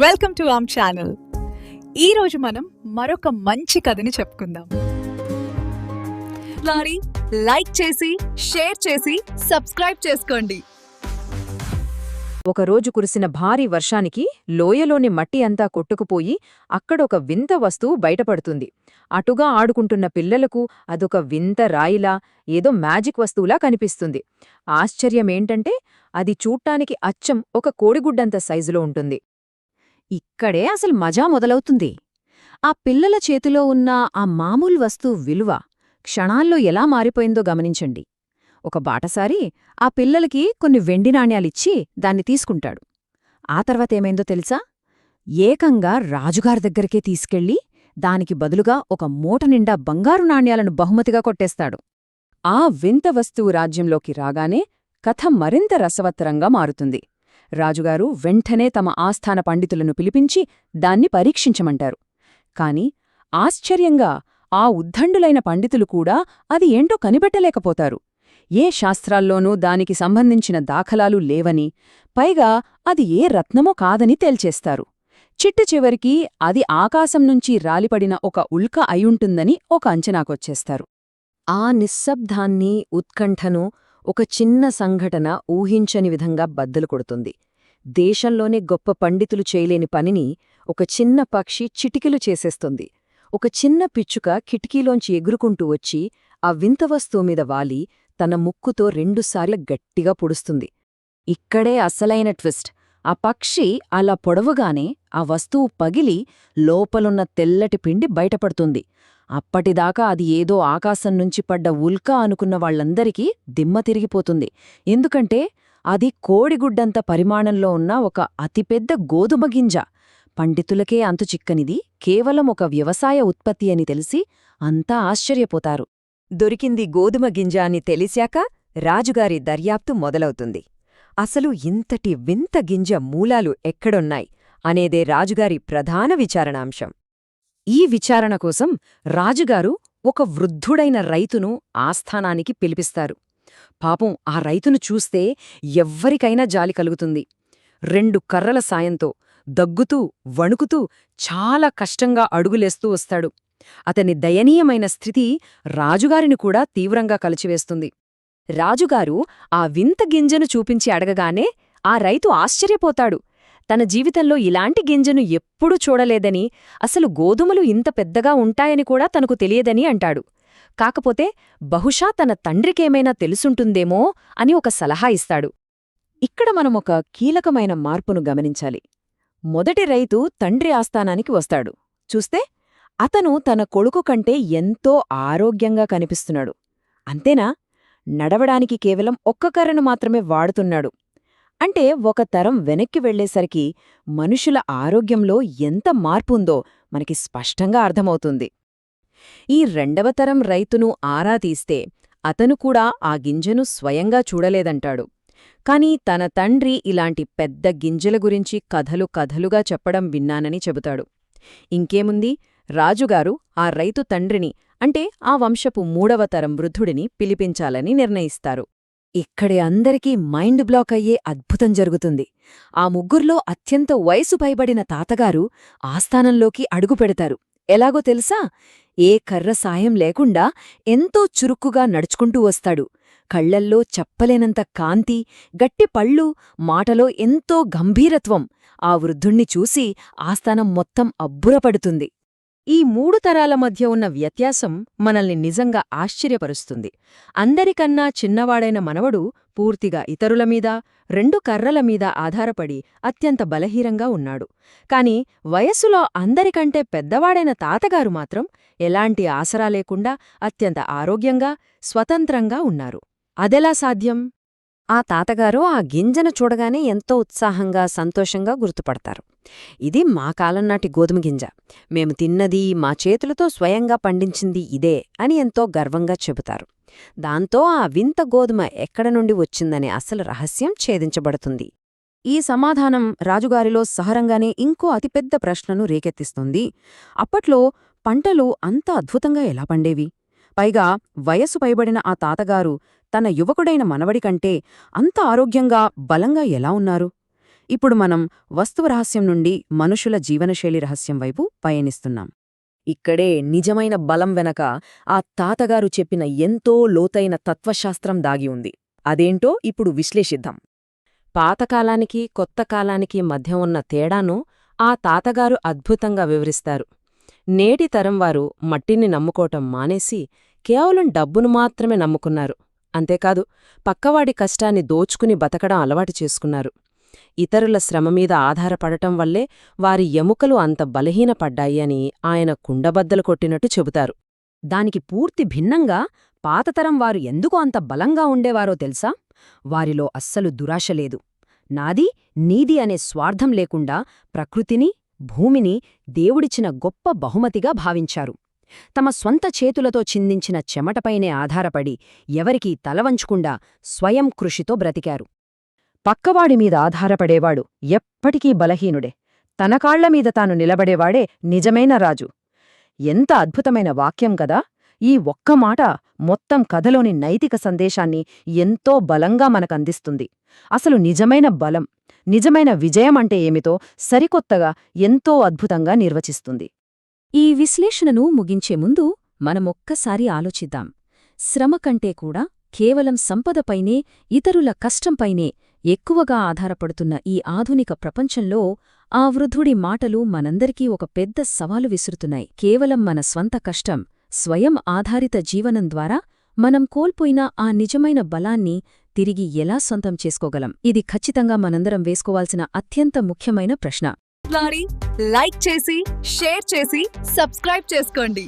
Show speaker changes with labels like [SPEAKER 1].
[SPEAKER 1] Welcome to am channel. ఈరోజు మనం మరొక మంచి కథని చెప్పుకుందాం. లైక్ చేసి షేర్ చేసి సబ్స్క్రైబ్ చేసుకోండి.
[SPEAKER 2] ఒకరోజు కురిసిన భారీ వర్షానికి లోయలోని మట్టి అంతా కొట్టుకుపోయి అక్కడొక వింత వస్తువు బయటపడుతుంది. అటుగా ఆడుకుంటున్న పిల్లలకు అదొక వింత రాయిలా, ఏదో మ్యాజిక్ వస్తువులా కనిపిస్తుంది. ఆశ్చర్యమేంటంటే అది చూడ్డానికి అచ్చం ఒక కోడిగుడ్డంత సైజులో ఉంటుంది. ఇక్కడే అసలు మజా మొదలవుతుంది. ఆ పిల్లల చేతిలో ఉన్న ఆ మామూలు వస్తువు విలువ క్షణాల్లో ఎలా మారిపోయిందో గమనించండి. ఒక బాటసారి ఆ పిల్లలకి కొన్ని వెండి నాణ్యాలిచ్చి దాన్ని తీసుకుంటాడు. ఆ తర్వాతేమైందో తెలుసా? ఏకంగా రాజుగారి దగ్గరికే తీసుకెళ్ళి దానికి బదులుగా ఒక మూట నిండా బంగారు నాణ్యాలను బహుమతిగా కొట్టేస్తాడు. ఆ వింత వస్తువు రాజ్యంలోకి రాగానే కథ మరింత రసవత్తరంగా మారుతుంది. రాజుగారు వెంటనే తమ ఆస్థాన పండితులను పిలిపించి దాన్ని పరీక్షించమంటారు. కాని ఆశ్చర్యంగా ఆ ఉద్దండులైన పండితులు కూడా అది ఏంటో కనిపెట్టలేకపోతారు. ఏ శాస్త్రాల్లోనూ దానికి సంబంధించిన దాఖలాలు లేవని, పైగా అది ఏ రత్నమో కాదని తేల్చేస్తారు. చిట్ట చివరికి అది ఆకాశం నుంచి రాలిపడిన ఒక ఉల్క అయుంటుందని ఒక అంచనాకొచ్చేస్తారు. ఆ నిశ్శబ్దాన్ని, ఉత్కంఠను ఒక చిన్న సంఘటన ఊహించని విధంగా బద్దలు కొడుతుంది. దేశంలోనే గొప్ప పండితులు చేయలేని పనిని ఒక చిన్న పక్షి చిటికెలు చేసేస్తుంది. ఒక చిన్న పిచ్చుక కిటికీలోంచి ఎగురుకుంటూ వచ్చి ఆ వింత వస్తువు మీద వాలి తన ముక్కుతో రెండుసార్లు గట్టిగా పొడుస్తుంది. ఇక్కడే అసలైన ట్విస్ట్. ఆ పక్షి అలా పొడవగానే ఆ వస్తువు పగిలి లోపలున్న తెల్లటి పిండి బయటపడుతుంది. అప్పటిదాకా అది ఏదో ఆకాశం నుంచి పడ్డ ఉల్క అనుకున్న వాళ్లందరికీ దిమ్మ తిరిగిపోతుంది. ఎందుకంటే అది కోడిగుడ్డంత పరిమాణంలో ఉన్న ఒక అతిపెద్ద గోధుమ గింజ. పండితులకే అంతుచిక్కనిది కేవలం ఒక వ్యవసాయ ఉత్పత్తి అని తెలిసి అంతా ఆశ్చర్యపోతారు. దొరికింది గోధుమ గింజ అని తెలిశాక రాజుగారి దర్యాప్తు మొదలవుతుంది. అసలు ఇంతటి వింత గింజ మూలాలు ఎక్కడున్నాయి అనేదే రాజుగారి ప్రధాన విచారణాంశం. ఈ విచారణ కోసం రాజుగారు ఒక వృద్ధుడైన రైతును ఆస్థానానికి పిలిపిస్తారు. పాపం ఆ రైతును చూస్తే ఎవ్వరికైనా జాలి కలుగుతుంది. 2 కర్రల సాయంతో దగ్గుతూ వణుకుతూ చాలా కష్టంగా అడుగులేస్తూ వస్తాడు. అతని దయనీయమైన స్థితి రాజుగారిని కూడా తీవ్రంగా కలిచివేస్తుంది. రాజుగారు ఆ వింత గింజను చూపించి అడగగానే ఆ రైతు ఆశ్చర్యపోతాడు. తన జీవితంలో ఇలాంటి గింజను ఎప్పుడూ చూడలేదని, అసలు గోధుమలు ఇంత పెద్దగా ఉంటాయని కూడా తనకు తెలియదని అంటాడు. కాకపోతే బహుశా తన తండ్రికేమైనా తెలుసుంటుందేమో అని ఒక సలహా ఇస్తాడు. ఇక్కడ మనమొక కీలకమైన మార్పును గమనించాలి. మొదటి రైతు తండ్రి ఆస్థానానికి వస్తాడు. చూస్తే అతను తన కొడుకు కంటే ఎంతో ఆరోగ్యంగా కనిపిస్తున్నాడు. అంతేనా? నడవడానికి కేవలం ఒక్క కర్రను మాత్రమే వాడుతున్నాడు. అంటే ఒక తరం వెనక్కి వెళ్లేసరికి మనుషుల ఆరోగ్యంలో ఎంత మార్పుందో మనకి స్పష్టంగా అర్థమవుతుంది. ఈ 2వ తరం రైతును ఆరా తీస్తే అతను కూడా ఆ గింజను స్వయంగా చూడలేదంటాడు. కాని తన తండ్రి ఇలాంటి పెద్ద గింజల గురించి కథలు కథలుగా చెప్పడం విన్నానని చెబుతాడు. ఇంకేముంది, రాజుగారు ఆ రైతు తండ్రిని, అంటే ఆ వంశపు 3వ తరం వృద్ధుడిని పిలిపించాలని నిర్ణయిస్తారు. ఇక్కడే అందరికీ మైండ్ బ్లాక్ అయ్యే అద్భుతం జరుగుతుంది. ఆ ముగ్గుర్లో అత్యంత వయసు పైబడిన తాతగారు ఆస్థానంలోకి అడుగుపెడతారు. ఎలాగో తెలుసా? ఏ కర్ర సాయం లేకుండా ఎంతో చురుక్కుగా నడుచుకుంటూ వస్తాడు. కళ్లల్లో చెప్పలేనంత కాంతి, గట్టి పళ్ళు, మాటలో ఎంతో గంభీరత్వం. ఆ వృద్ధుణ్ణి చూసి ఆస్థానం మొత్తం అబ్బురపడుతుంది. ఈ 3 తరాల మధ్య ఉన్న వ్యత్యాసం మనల్ని నిజంగా ఆశ్చర్యపరుస్తుంది. అందరికన్నా చిన్నవాడైన మనవడు పూర్తిగా ఇతరులమీద, 2 కర్రల మీద ఆధారపడి అత్యంత బలహీనంగా ఉన్నాడు. కాని వయస్సులో అందరికంటే పెద్దవాడైన తాతగారు మాత్రం ఎలాంటి ఆసరా లేకుండా అత్యంత ఆరోగ్యంగా, స్వతంత్రంగా ఉన్నారు. అదెలా సాధ్యం? ఆ తాతగారు ఆ గింజను చూడగానే ఎంతో ఉత్సాహంగా, సంతోషంగా గుర్తుపడతారు. ఇది మా కాలంనాటి గోధుమ గింజ. మేము తిన్నది, మా చేతులతో స్వయంగా పండించింది ఇదే అని ఎంతో గర్వంగా చెబుతారు. దాంతో ఆ వింత గోధుమ ఎక్కడ నుండి వచ్చిందనే అసలు రహస్యం ఛేదించబడుతుంది. ఈ సమాధానం రాజుగారిలో సహరంగానే ఇంకో అతిపెద్ద ప్రశ్నను రేకెత్తిస్తుంది. అప్పట్లో పంటలు అంత అద్భుతంగా ఎలా పండేవి? పైగా వయస్సు పైబడిన ఆ తాతగారు తన యువకుడైన మనవడి కంటే అంత ఆరోగ్యంగా, బలంగా ఎలా ఉన్నారు? ఇప్పుడు మనం వస్తువు రహస్యం నుండి మనుషుల జీవనశైలి రహస్యం వైపు పయనిస్తున్నాం. ఇక్కడే నిజమైన బలం వెనక ఆ తాతగారు చెప్పిన ఎంతో లోతైన తత్వశాస్త్రం దాగి ఉంది. అదేంటో ఇప్పుడు విశ్లేషిద్దాం. పాతకాలానికి కొత్త కాలానికి మధ్య ఉన్న తేడాను ఆ తాతగారు అద్భుతంగా వివరిస్తారు. నేటి తరం వారు మట్టిని నమ్ముకోవటం మానేసి కేవలం డబ్బును మాత్రమే నమ్ముకున్నారు. అంతేకాదు, పక్కవాడి కష్టాన్ని దోచుకుని బతకడం అలవాటు చేసుకున్నారు. ఇతరుల శ్రమమీద ఆధారపడటం వల్లే వారి ఎముకలు అంత బలహీనపడ్డాయి అని ఆయన కుండబద్దలు కొట్టినట్టు చెబుతారు. దానికి పూర్తి భిన్నంగా పాతతరం వారు ఎందుకు అంత బలంగా ఉండేవారో తెలుసా? వారిలో అస్సలు దురాశ లేదు. నాది నీది అనే స్వార్థం లేకుండా ప్రకృతిని, భూమిని దేవుడిచిన గొప్ప బహుమతిగా భావించారు. తమ స్వంత చేతులతో చిందించిన చెమటపైనే ఆధారపడి ఎవరికీ తలవంచకుండా స్వయం కృషితో బ్రతికారు. పక్కవాడిమీద ఆధారపడేవాడు ఎప్పటికీ బలహీనుడే. తన కాళ్లమీద తాను నిలబడేవాడే నిజమైన రాజు. ఎంత అద్భుతమైన వాక్యం గదా! ఈ ఒక్క మాట మొత్తం కథలోని నైతిక సందేశాన్ని ఎంతో బలంగా మనకందిస్తుంది. అసలు నిజమైన బలం, నిజమైన విజయమంటే ఏమిటో సరికొత్తగా ఎంతో అద్భుతంగా నిర్వచిస్తుంది.
[SPEAKER 3] ఈ విశ్లేషణను ముగించే ముందు మనమొక్కసారి ఆలోచిద్దాం. శ్రమ కంటే కూడా కేవలం సంపదపైనే, ఇతరుల కష్టంపైనే ఎక్కువగా ఆధారపడుతున్న ఈ ఆధునిక ప్రపంచంలో ఆ వృద్ధుడి మాటలు మనందరికీ ఒక పెద్ద సవాలు విసురుతున్నాయి. కేవలం మన స్వంత కష్టం, స్వయం ఆధారిత జీవనం ద్వారా మనం కోల్పోయిన ఆ నిజమైన బలాన్ని తిరిగి ఎలా సొంతం చేసుకోగలం? ఇది ఖచ్చితంగా మనందరం వేసుకోవాల్సిన అత్యంత ముఖ్యమైన ప్రశ్న.
[SPEAKER 1] లైక్ చేసి షేర్ చేసి సబ్స్క్రైబ్ చేసుకోండి.